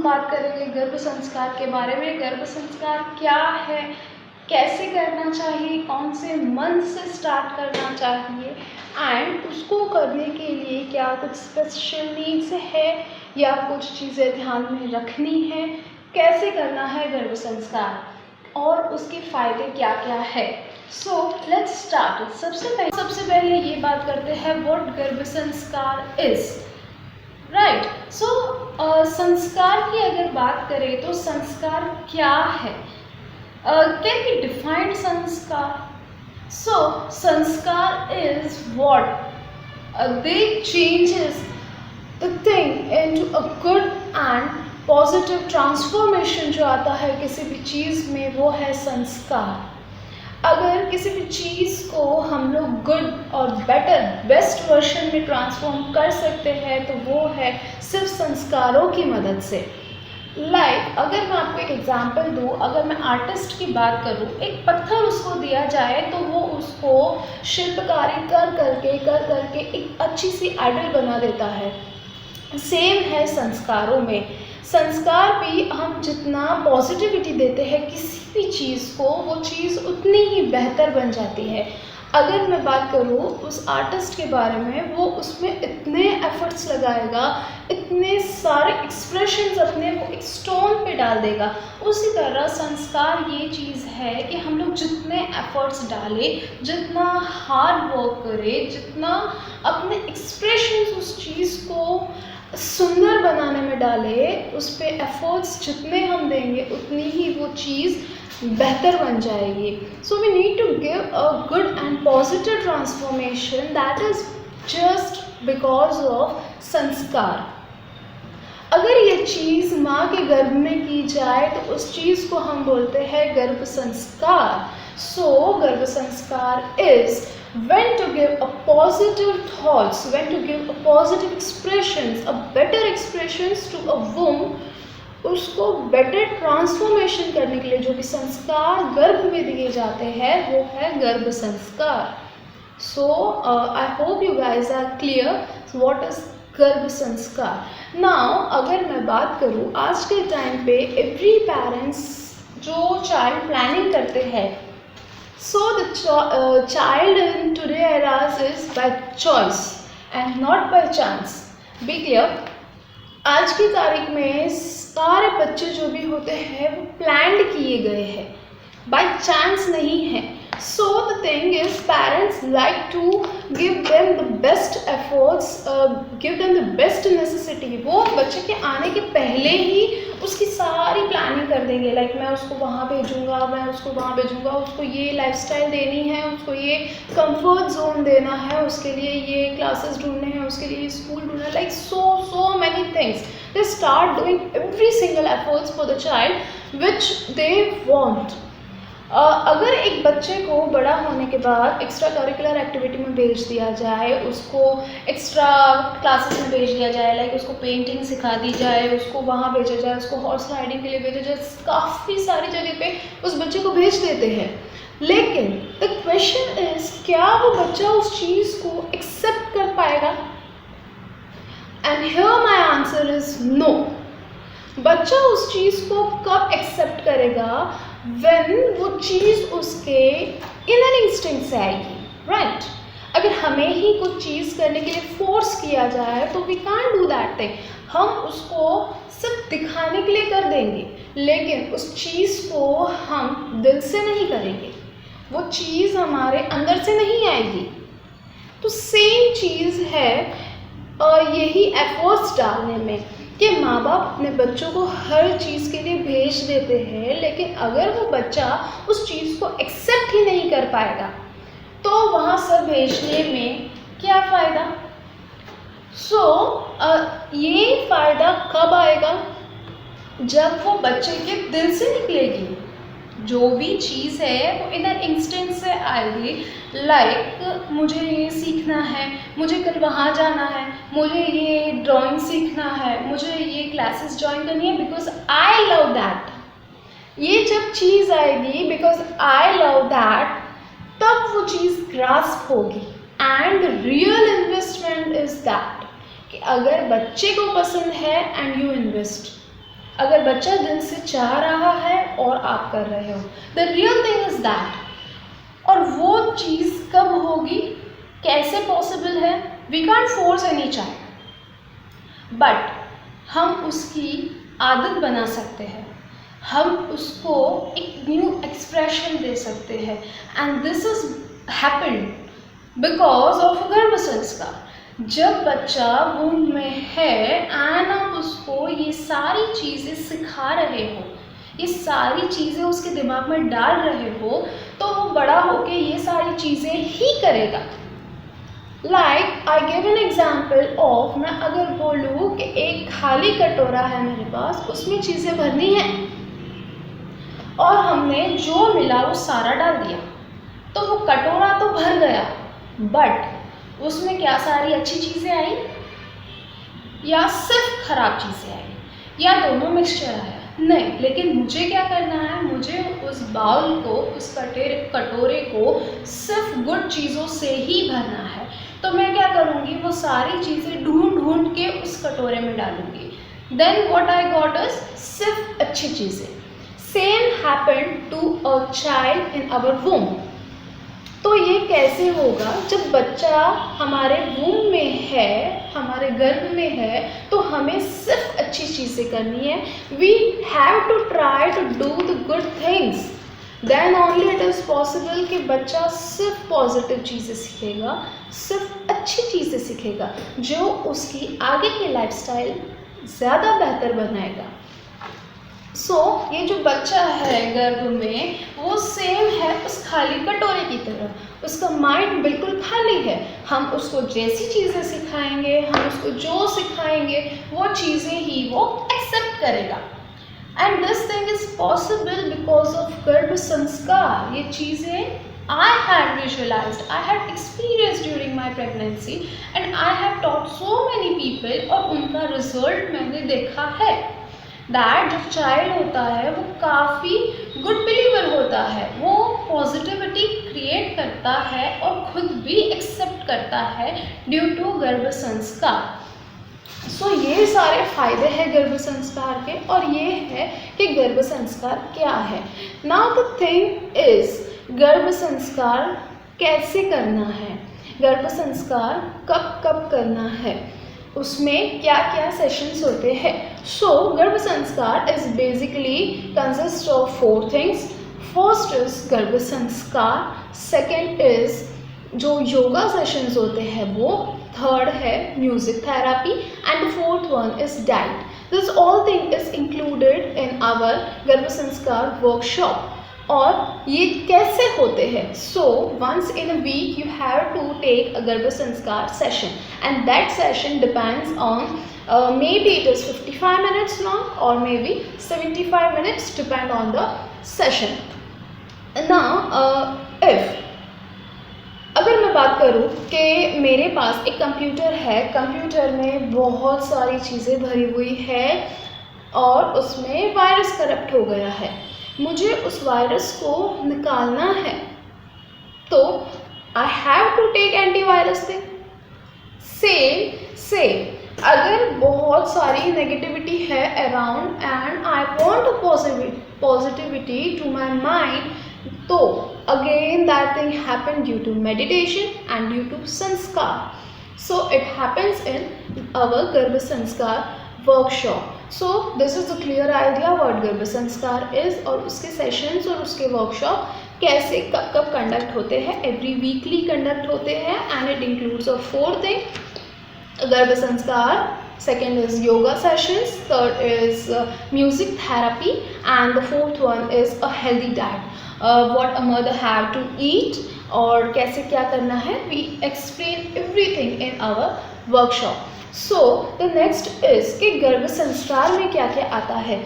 बात करेंगे गर्भ संस्कार के बारे में। गर्भ संस्कार क्या है, कैसे करना चाहिए, कौन से मंथ से स्टार्ट करना चाहिए एंड उसको करने के लिए क्या कुछ स्पेशल नीड्स है या कुछ चीज़ें ध्यान में रखनी है, कैसे करना है गर्भ संस्कार और उसके फ़ायदे क्या क्या है। So let's start. सबसे पहले ये बात करते हैं व्हाट गर्भ संस्कार इज़। राइट। सो संस्कार की अगर बात करें तो संस्कार क्या है, कैन बी डिफाइंड संस्कार। सो संस्कार is what they changes the thing into a good and positive transformation जो आता है किसी भी चीज़ में, वो है संस्कार। अगर किसी भी चीज़ को हम लोग गुड और बेस्ट वर्जन में ट्रांसफॉर्म कर सकते हैं तो वो है सिर्फ संस्कारों की मदद से। अगर मैं आपको एक एग्जांपल दूँ, अगर मैं आर्टिस्ट की बात करूँ, एक पत्थर उसको दिया जाए तो वो उसको शिल्पकारी कर करके एक अच्छी सी आइडल बना देता है। सेम है संस्कारों में। संस्कार भी हम जितना पॉजिटिविटी देते हैं किसी भी चीज़ को, वो चीज़ उतनी ही बेहतर बन जाती है। अगर मैं बात करूँ उस आर्टिस्ट के बारे में, वो उसमें इतने एफर्ट्स लगाएगा, इतने सारे एक्सप्रेशंस अपने वो एक स्टोन पे डाल देगा। उसी तरह संस्कार ये चीज़ है कि हम लोग जितने एफर्ट्स डालें, जितना हार्ड वर्क करें, जितना अपने एक्सप्रेशंस उस चीज़ को सुंदर बनाने में डाले, उस पे एफर्ट्स जितने हम देंगे उतनी ही वो चीज़ बेहतर बन जाएगी। So we need to give a good and positive transformation, that is just because of sanskar. अगर ये चीज़ माँ के गर्भ में की जाए तो उस चीज़ को हम बोलते हैं गर्भ संस्कार। सो गर्भ संस्कार is when to give a positive thoughts, when to give a positive expressions, a better expressions to a womb, उसको better transformation करने के लिए जो भी संस्कार गर्भ में दिए जाते हैं वो है गर्भ संस्कार। So I hope you guys are clear what is गर्भ संस्कार। Now अगर मैं बात करूँ आज के टाइम पे every parents जो child planning करते हैं, so the child in today eras is by choice and not by chance. Be clear, आज की तारीख में सारे बच्चे जो भी होते हैं वो प्लान्ड किए गए हैं, बाय चांस नहीं है। So the thing is parents like to give them the best efforts, give them the best necessity. वो बच्चे के आने के पहले ही उसकी सारी प्लानिंग कर देंगे। मैं उसको वहाँ भेजूँगा, मैं उसको वहाँ भेजूँगा, उसको ये लाइफस्टाइल देनी है, उसको ये कंफर्ट जोन देना है, उसके लिए ये क्लासेस ढूंढने हैं, उसके लिए स्कूल ढूंढना है, so many things. They start doing every single efforts for the child which they want. अगर एक बच्चे को बड़ा होने के बाद एक्स्ट्रा करिकुलर एक्टिविटी में भेज दिया जाए, उसको एक्स्ट्रा क्लासेस में भेज दिया जाए, उसको पेंटिंग सिखा दी जाए, उसको वहाँ भेजा जाए, उसको हॉर्स राइडिंग के लिए भेजा जाए, काफ़ी सारी जगह पे उस बच्चे को भेज देते हैं। लेकिन द क्वेश्चन इज, क्या वो बच्चा उस चीज़ को एक्सेप्ट कर पाएगा? And here my answer is no. बच्चा उस चीज़ को कब एक्सेप्ट करेगा? when वो चीज़ उसके इनर इंस्टिंक्ट से आएगी। राइट। अगर हमें ही कुछ चीज़ करने के लिए फोर्स किया जाए तो we can't do that thing. हम उसको सिर्फ दिखाने के लिए कर देंगे, लेकिन उस चीज़ को हम दिल से नहीं करेंगे, वो चीज़ हमारे अंदर से नहीं आएगी। तो सेम चीज़ है यही एफर्ट्स डालने में कि माँ बाप अपने बच्चों को हर चीज़ के लिए भेज देते हैं, लेकिन अगर वो बच्चा उस चीज़ को एक्सेप्ट ही नहीं कर पाएगा तो वहाँ सब भेजने में क्या फ़ायदा? ये फ़ायदा कब आएगा? जब वो बच्चे के दिल से निकलेगी। जो भी चीज़ है वो इनर इंस्टिंक्ट से आएगी। मुझे ये सीखना है, मुझे कल वहाँ जाना है, मुझे ये ड्राइंग सीखना है, मुझे ये क्लासेस ज्वाइन करनी है बिकॉज आई लव दैट। ये जब चीज़ आएगी बिकॉज आई लव दैट, तब वो चीज़ ग्रास्प होगी। And real investment is that कि अगर बच्चे को पसंद है एंड यू इन्वेस्ट, अगर बच्चा दिल से चाह रहा है और आप कर रहे हो, the real thing is that. और वो चीज़ कब होगी, कैसे पॉसिबल है? We can't force any child, but हम उसकी आदत बना सकते हैं, हम उसको एक न्यू एक्सप्रेशन दे सकते हैं। And this is happened because of गर्भ संस्कार। जब बच्चा वूम्ब में है एंड आप उसको ये सारी चीज़ें सिखा रहे हो, ये सारी चीज़ें उसके दिमाग में डाल रहे हो, तो वो बड़ा होके ये सारी चीज़ें ही करेगा। Like I give an example of, मैं अगर बोलूँ कि एक खाली कटोरा है मेरे पास, उसमें चीज़ें भरनी है और हमने जो मिला वो सारा डाल दिया, तो वो कटोरा तो भर गया, बट उसमें क्या सारी अच्छी चीज़ें आई या सिर्फ खराब चीज़ें आई या दोनों मिक्सचर आया? नहीं। लेकिन मुझे क्या करना है, मुझे उस बाउल को, उस कटोरे को सिर्फ गुड चीज़ों से ही भरना है। तो मैं क्या करूँगी, वो सारी चीज़ें ढूंढ ढूंढ के उस कटोरे में डालूंगी। Then what I got is सिर्फ अच्छी चीज़ें। Same happened to a child in our womb. तो ये कैसे होगा, जब बच्चा हमारे वूम्ब में है, हमारे गर्भ में है, तो हमें सिर्फ अच्छी चीज़ें करनी है। We have to try to do the good things, then only it is possible कि बच्चा सिर्फ पॉजिटिव चीज़ें सीखेगा, सिर्फ अच्छी चीज़ें सीखेगा, जो उसकी आगे की लाइफस्टाइल ज़्यादा बेहतर बनाएगा। ये जो बच्चा है गर्भ में, वो सेम है उस खाली कटोरे की तरह। उसका माइंड बिल्कुल खाली है। हम उसको जैसी चीज़ें सिखाएंगे, हम उसको जो सिखाएंगे, वो चीज़ें ही वो एक्सेप्ट करेगा। And this thing is possible because of गर्भ संस्कार। ये चीज़ें I had visualized, I had experienced during my pregnancy and I have taught so many people, और उनका रिजल्ट मैंने देखा है। दैट जो चाइल्ड होता है वो काफ़ी गुड बिलीवर होता है, वो पॉजिटिविटी क्रिएट करता है और खुद भी एक्सेप्ट करता है ड्यू टू गर्भ संस्कार। ये सारे फायदे हैं गर्भ संस्कार के, और ये है कि गर्भ संस्कार क्या है। नाउ द थिंग इज, गर्भ संस्कार कैसे करना है, गर्भ संस्कार कब कब करना है, उसमें क्या क्या सेशंस होते हैं। गर्भ संस्कार is basically consist of 4 things. First is गर्भ संस्कार, सेकेंड इज जो योगा सेशंस होते हैं वो, थर्ड है music therapy, and fourth one is diet. This all thing is included in our garbh sanskar workshop. और ये कैसे होते हैं? Once in a week you have to take a garbh sanskar session, and that session depends on maybe it is 55 minutes long or maybe 75 minutes depend on the session. Now if अगर मैं बात करूँ कि मेरे पास एक कंप्यूटर है, कंप्यूटर में बहुत सारी चीज़ें भरी हुई है और उसमें वायरस करप्ट हो गया है, मुझे उस वायरस को निकालना है, तो I have to take antivirus thing. Same अगर बहुत सारी नेगेटिविटी है around and I want positivity to my mind, तो again that thing happened due to meditation and due to sanskar. It happens in our Garbha Sanskar workshop. This is a clear idea what Garbha Sanskar is, और उसके sessions और उसके workshop कैसे कब कब conduct होते हैं, every weekly conduct होते हैं, and it includes of 4 things: Garbha Sanskar, second is yoga sessions, third is music therapy, and the fourth one is a healthy diet. What a mother have to eat और कैसे क्या करना है, we explain everything in our workshop. The next is कि गर्भ संस्कार में क्या क्या आता है।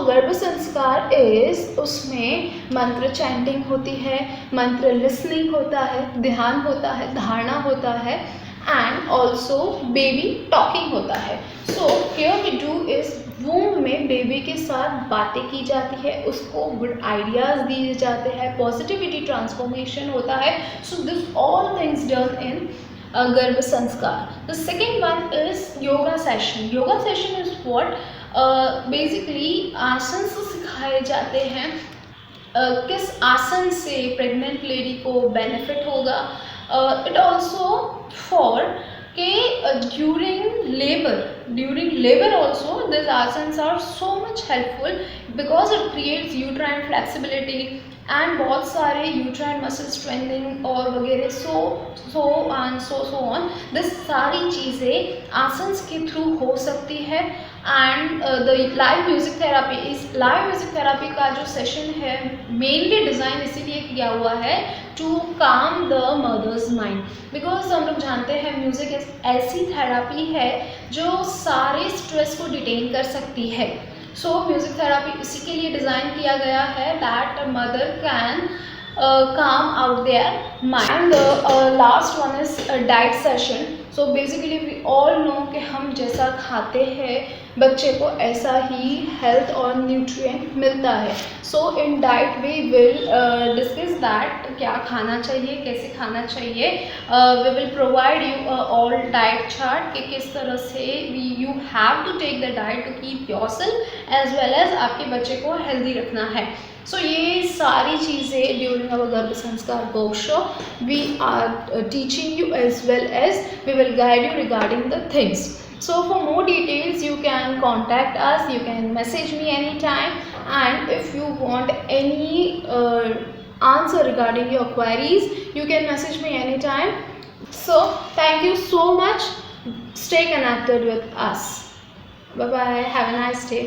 गर्भ संस्कार is, उसमें मंत्र चैंटिंग होती है, मंत्र लिसनिंग होता है, ध्यान होता है, धारणा होता है, एंड ऑल्सो बेबी टॉकिंग होता है। Here we do is, womb में बेबी के साथ बातें की जाती है, उसको गुड आइडियाज़ दिए जाते हैं, पॉजिटिविटी ट्रांसफॉर्मेशन होता है। This all things done in गर्भ संस्कार। The second one is yoga session. Yoga session is what, basically आसन सिखाए जाते हैं। किस आसन से प्रेग्नेंट लेडी को बेनिफिट होगा। इट ऑल्सो फॉर के during labor also these asanas are so much helpful because it creates uterine flexibility and बहुत सारे uterine muscle strengthening और वगैरह so on this सारी चीज़ें आसन्स के थ्रू हो सकती है। And the live music therapy, इस लाइव म्यूज़िक थेरापी का जो सेशन है मेनली डिज़ाइन इसीलिए किया हुआ है टू काम द मदर्स माइंड, बिकॉज हम लोग जानते हैं म्यूज़िक ऐसी थेरापी है जो सारे स्ट्रेस को डिटेन कर सकती है। सो म्यूज़िक थेरापी इसी के लिए डिज़ाइन किया गया है that mother can calm out their mind. And last one is diet session. So basically we all know कि हम जैसा खाते हैं बच्चे को ऐसा ही हेल्थ और न्यूट्रिएंट मिलता है। So in diet we will discuss that क्या खाना चाहिए, कैसे खाना चाहिए। We will provide you all diet chart कि किस तरह से you have to take the diet to keep yourself as well as आपके बच्चे को हेल्दी रखना है। सो ये सारी चीज़ें during our garbh sanskar workshop we are teaching you as well as we will guide you regarding the things. So for more details you can contact us, you can message me anytime, and if you want any answer regarding your queries you can message me anytime. So thank you so much, stay connected with us. Bye bye, have a nice day.